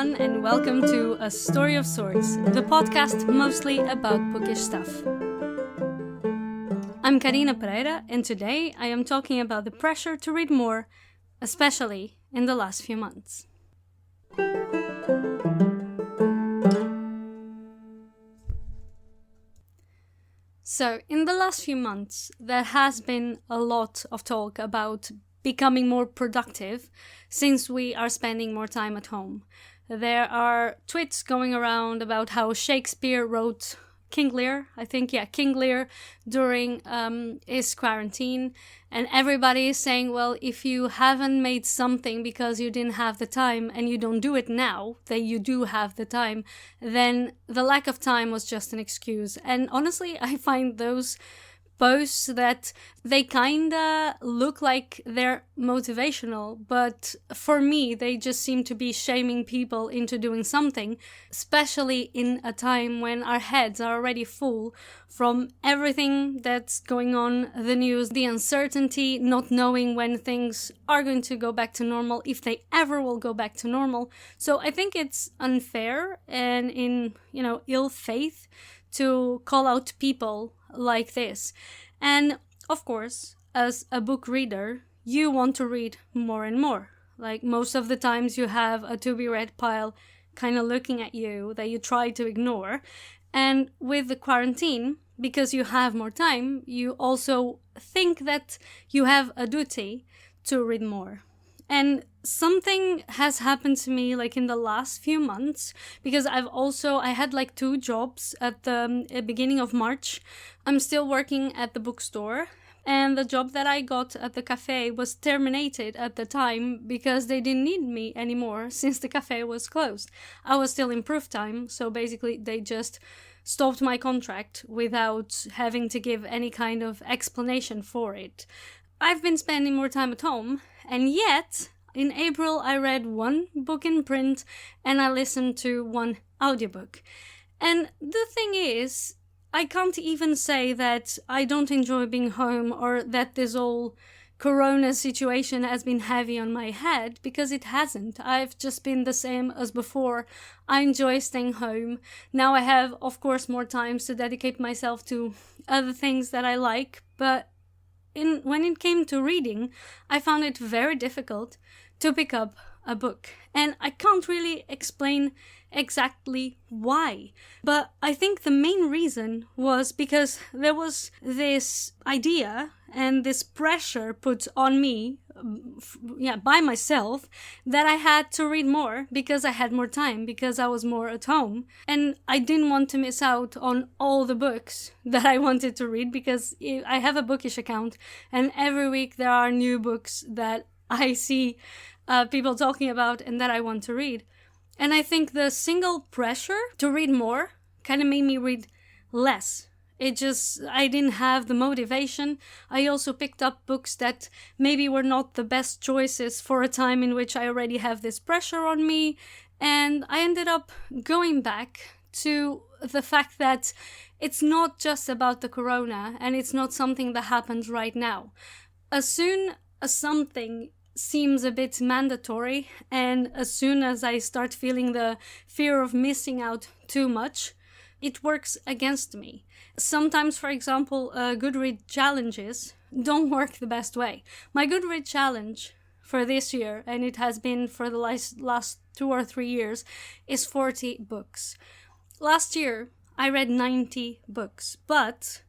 everyone, and welcome to A Story of Swords, the podcast mostly about bookish stuff. I'm Karina Pereira, and today I am talking about the pressure to read more, especially in the last few months. So, in the last few months, there has been a lot of talk about becoming more productive since we are spending more time at home. There are tweets going around about how Shakespeare wrote King Lear, King Lear during his quarantine, and everybody is saying, well, if you haven't made something because you didn't have the time and you don't do it now that you do have the time, then the lack of time was just an excuse. And honestly, I find those posts that they kinda look like they're motivational, but for me they just seem to be shaming people into doing something, especially in a time when our heads are already full from everything that's going on, the news, the uncertainty, not knowing when things are going to go back to normal, if they ever will go back to normal. So I think it's unfair and in, ill faith to call out people like this. And of course, as a book reader, you want to read more and more. Like most of the times you have a to be read pile kind of looking at you that you try to ignore. And with the quarantine, because you have more time, you also think that you have a duty to read more. And something has happened to me like in the last few months, because I had like 2 jobs at the beginning of March. I'm still working at the bookstore, and the job that I got at the cafe was terminated at the time because they didn't need me anymore since the cafe was closed. I was still in proof time, so basically they just stopped my contract without having to give any kind of explanation for it. I've been spending more time at home, and yet in April I read 1 book in print and I listened to 1 audiobook. And the thing is, I can't even say that I don't enjoy being home or that this whole corona situation has been heavy on my head, because it hasn't. I've just been the same as before. I enjoy staying home. Now I have, of course, more time to dedicate myself to other things that I like, but when it came to reading, I found it very difficult to pick up a book. And I can't really explain exactly why. But I think the main reason was because there was this idea and this pressure put on me, by myself, that I had to read more because I had more time, because I was more at home. And I didn't want to miss out on all the books that I wanted to read, because I have a bookish account and every week there are new books that I see people talking about and that I want to read. And I think the single pressure to read more kind of made me read less. I didn't have the motivation. I also picked up books that maybe were not the best choices for a time in which I already have this pressure on me. And I ended up going back to the fact that it's not just about the corona, and it's not something that happens right now. As soon as something seems a bit mandatory, and as soon as I start feeling the fear of missing out too much, it works against me. Sometimes, for example, Goodreads challenges don't work the best way. My Goodreads challenge for this year, and it has been for the last 2 or 3 years, is 40 books. Last year, I read 90 books, but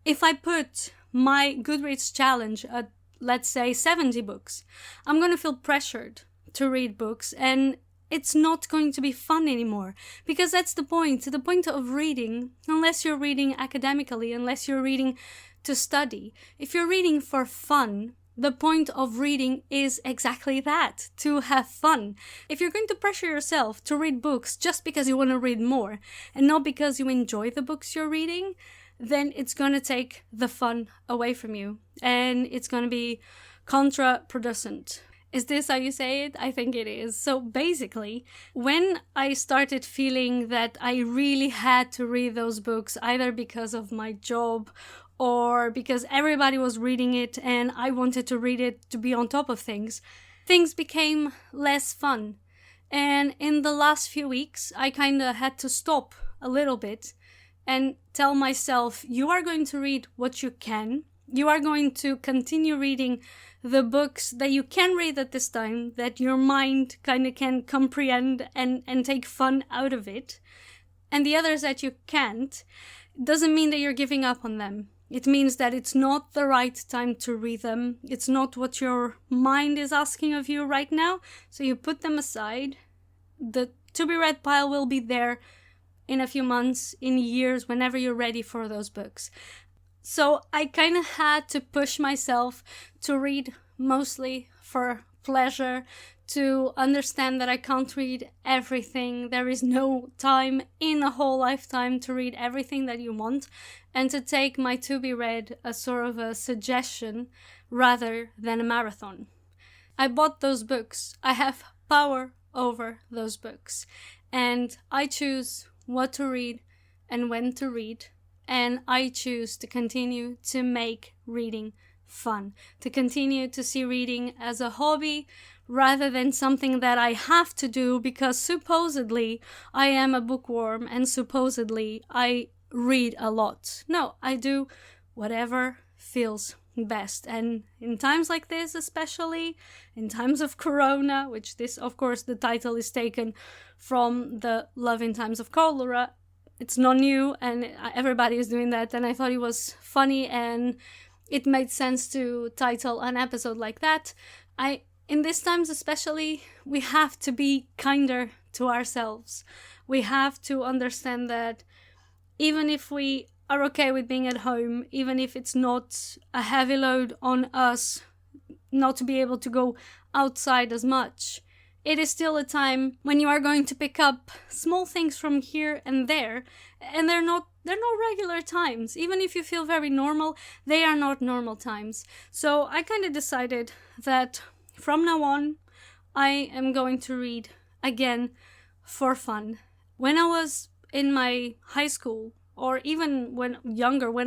if I put my Goodreads challenge at, let's say, 70 books, I'm going to feel pressured to read books, and it's not going to be fun anymore, because that's the point. The point of reading, unless you're reading academically, unless you're reading to study, if you're reading for fun, the point of reading is exactly that, to have fun. If you're going to pressure yourself to read books just because you want to read more and not because you enjoy the books you're reading, then it's going to take the fun away from you, and it's going to be contraproducent. Is this how you say it? I think it is. So basically, when I started feeling that I really had to read those books, either because of my job or because everybody was reading it and I wanted to read it to be on top of things, things became less fun. And in the last few weeks, I kind of had to stop a little bit and tell myself, you are going to read what you can. You are going to continue reading the books that you can read at this time, that your mind kind of can comprehend and take fun out of it. And the others that you can't, doesn't mean that you're giving up on them. It means that it's not the right time to read them. It's not what your mind is asking of you right now. So you put them aside. The to be read pile will be there in a few months, in years, whenever you're ready for those books. So I kind of had to push myself to read mostly for pleasure, to understand that I can't read everything. There is no time in a whole lifetime to read everything that you want, and to take my to be read as sort of a suggestion rather than a marathon. I bought those books. I have power over those books, and I choose what to read and when to read, and I choose to continue to make reading fun, to continue to see reading as a hobby rather than something that I have to do because supposedly I am a bookworm and supposedly I read a lot. No, I do whatever feels best. And in times like this, especially in times of Corona, which this, of course, the title is taken from the Love in Times of Cholera. It's not new and everybody is doing that. And I thought it was funny and it made sense to title an episode like that. In these times especially, we have to be kinder to ourselves. We have to understand that even if we are okay with being at home, even if it's not a heavy load on us not to be able to go outside as much, it is still a time when you are going to pick up small things from here and there, and they're not regular times. Even if you feel very normal, they are not normal times. So I kind of decided that from now on, I am going to read again for fun. When I was in my high school, or even when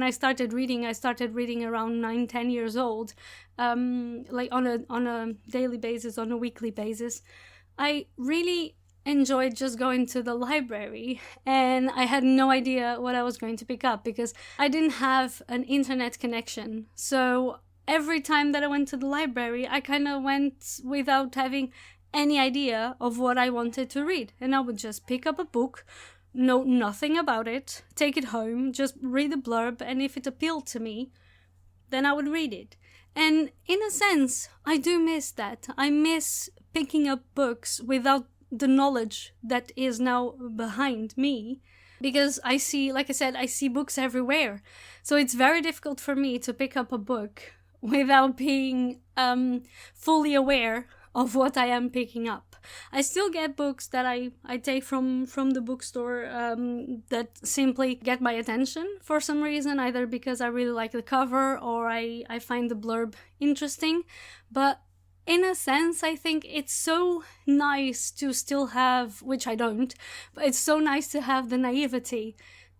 I started reading around 9-10 years old, like on a daily basis, on a weekly basis. I really enjoyed just going to the library, and I had no idea what I was going to pick up because I didn't have an internet connection. So every time that I went to the library, I kind of went without having any idea of what I wanted to read, and I would just pick up a book, know nothing about it, take it home, just read the blurb, and if it appealed to me, then I would read it. And in a sense, I do miss that. I miss picking up books without the knowledge that is now behind me, because I see, like I said, I see books everywhere. So it's very difficult for me to pick up a book without being fully aware of what I am picking up. I still get books that I take from the bookstore that simply get my attention for some reason, either because I really like the cover or I find the blurb interesting. But in a sense, I think it's so nice to still have, which I don't, but it's so nice to have the naivety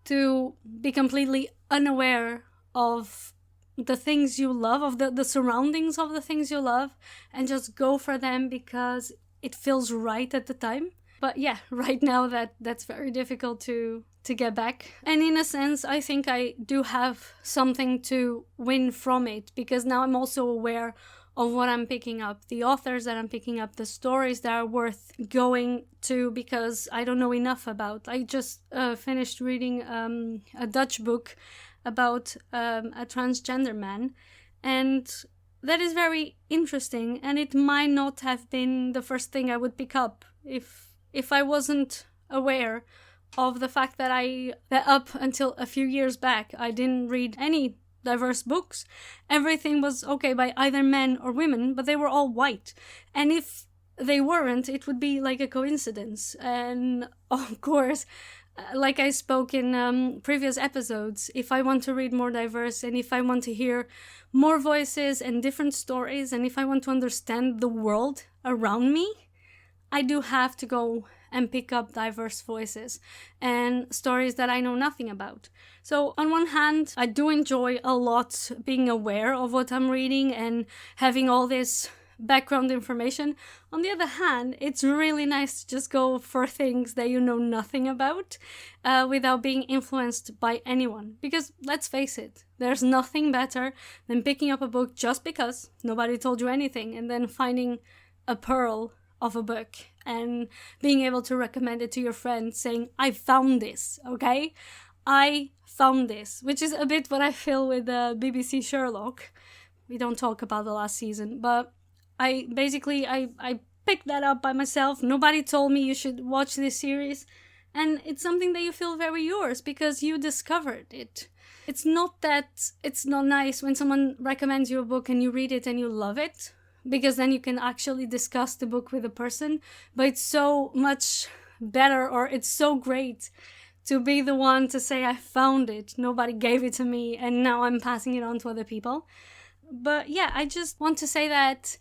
to be completely unaware of the things you love, of the surroundings of the things you love, and just go for them because it feels right at the time. But yeah, right now that's very difficult to get back. And in a sense, I think I do have something to win from it, because now I'm also aware of what I'm picking up, the authors that I'm picking up, the stories that are worth going to, because I don't know enough about. I just finished reading a Dutch book about a transgender man, and that is very interesting, and it might not have been the first thing I would pick up if I wasn't aware of the fact that up until a few years back I didn't read any diverse books. Everything was okay by either men or women, but they were all white, and if they weren't, it would be like a coincidence. And of course, like I spoke in previous episodes, if I want to read more diverse, and if I want to hear more voices and different stories, and if I want to understand the world around me, I do have to go and pick up diverse voices and stories that I know nothing about. So on one hand, I do enjoy a lot being aware of what I'm reading and having all this background information. On the other hand, it's really nice to just go for things that you know nothing about without being influenced by anyone. Because let's face it, there's nothing better than picking up a book just because nobody told you anything and then finding a pearl of a book and being able to recommend it to your friends saying, I found this, okay? I found this, which is a bit what I feel with BBC Sherlock. We don't talk about the last season, but I picked that up by myself. Nobody told me you should watch this series, and it's something that you feel very yours because you discovered it. It's not that it's not nice when someone recommends you a book and you read it and you love it, because then you can actually discuss the book with a person, but it's so much better, or it's so great to be the one to say, I found it, nobody gave it to me, and now I'm passing it on to other people. But yeah, I just want to say that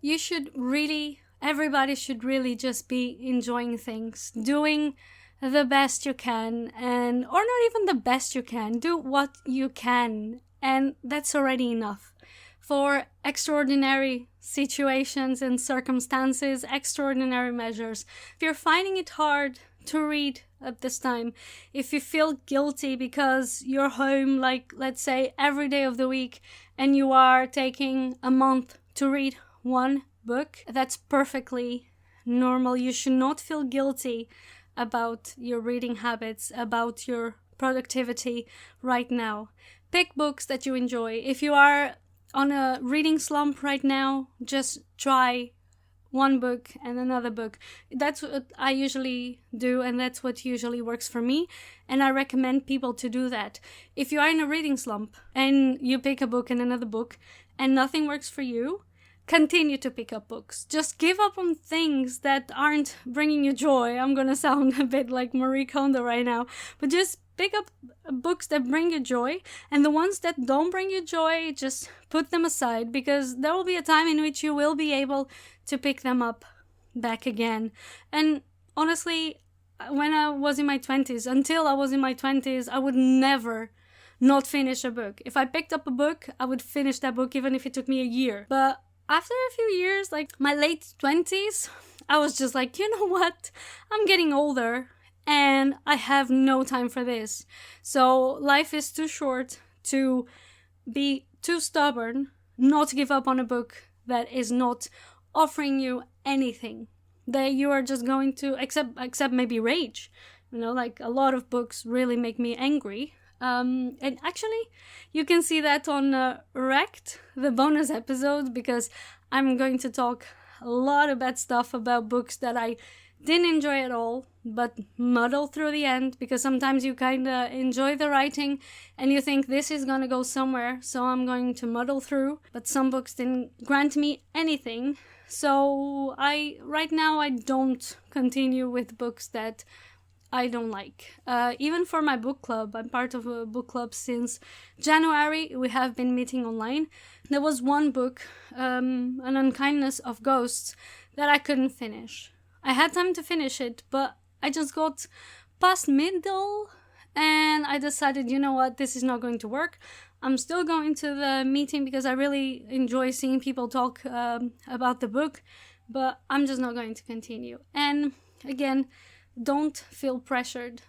everybody should really just be enjoying things, doing the best you can, or not even the best you can, do what you can, and that's already enough. For extraordinary situations and circumstances, extraordinary measures. If you're finding it hard to read at this time, if you feel guilty because you're home, like let's say every day of the week, and you are taking a month to read one book, that's perfectly normal. You should not feel guilty about your reading habits, about your productivity right now. Pick books that you enjoy. If you are on a reading slump right now, just try one book and another book. That's what I usually do, and that's what usually works for me, and I recommend people to do that. If you are in a reading slump and you pick a book and another book and nothing works for you, continue to pick up books. Just give up on things that aren't bringing you joy. I'm gonna sound a bit like Marie Kondo right now, but just pick up books that bring you joy, and the ones that don't bring you joy, just put them aside, because there will be a time in which you will be able to pick them up back again. And honestly, when I was in my 20s, until I was in my 20s, I would never not finish a book. If I picked up a book, I would finish that book even if it took me a year. But after a few years, like my late 20s, I was just like, you know what? I'm getting older and I have no time for this. So life is too short to be too stubborn, not give up on a book that is not offering you anything, that you are just going to except maybe rage. You know, like a lot of books really make me angry. And actually, you can see that on Wrecked, the bonus episode, because I'm going to talk a lot of bad stuff about books that I didn't enjoy at all, but muddle through the end, because sometimes you kind of enjoy the writing and you think this is going to go somewhere, so I'm going to muddle through. But some books didn't grant me anything, so right now I don't continue with books that I don't like. Even for my book club, I'm part of a book club since January. We have been meeting online. There was one book, An Unkindness of Ghosts, that I couldn't finish. I had time to finish it, but I just got past middle and I decided, you know what, this is not going to work. I'm still going to the meeting because I really enjoy seeing people talk about the book, but I'm just not going to continue. And again, don't feel pressured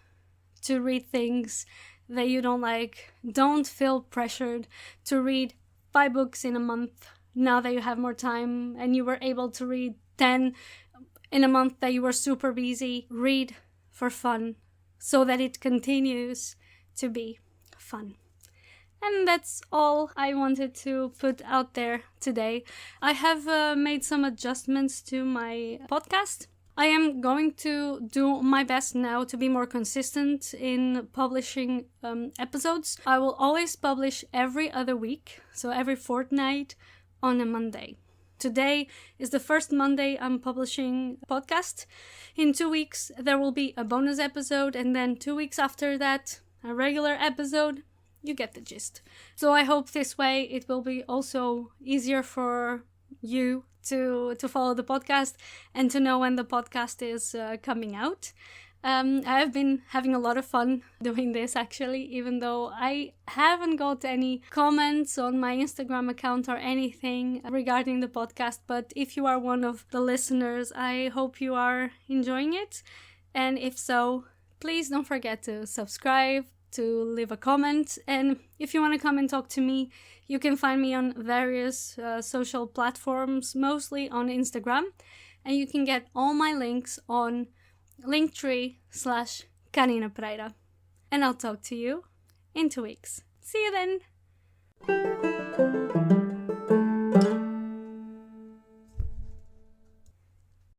to read things that you don't like. Don't feel pressured to read 5 books in a month now that you have more time and you were able to read 10 in a month that you were super busy. Read for fun so that it continues to be fun. And that's all I wanted to put out there today. I have made some adjustments to my podcast. I am going to do my best now to be more consistent in publishing episodes. I will always publish every other week, so every fortnight on a Monday. Today is the first Monday I'm publishing a podcast. In 2 weeks, there will be a bonus episode, and then 2 weeks after that, a regular episode. You get the gist. So I hope this way it will be also easier for you to follow the podcast and to know when the podcast is coming out. I have been having a lot of fun doing this actually, even though I haven't got any comments on my Instagram account or anything regarding the podcast. But if you are one of the listeners, I hope you are enjoying it. And if so, please don't forget to subscribe, to leave a comment. And if you want to come and talk to me, you can find me on various social platforms, mostly on Instagram. And you can get all my links on linktree/Karina Pereira. And I'll talk to you in 2 weeks. See you then!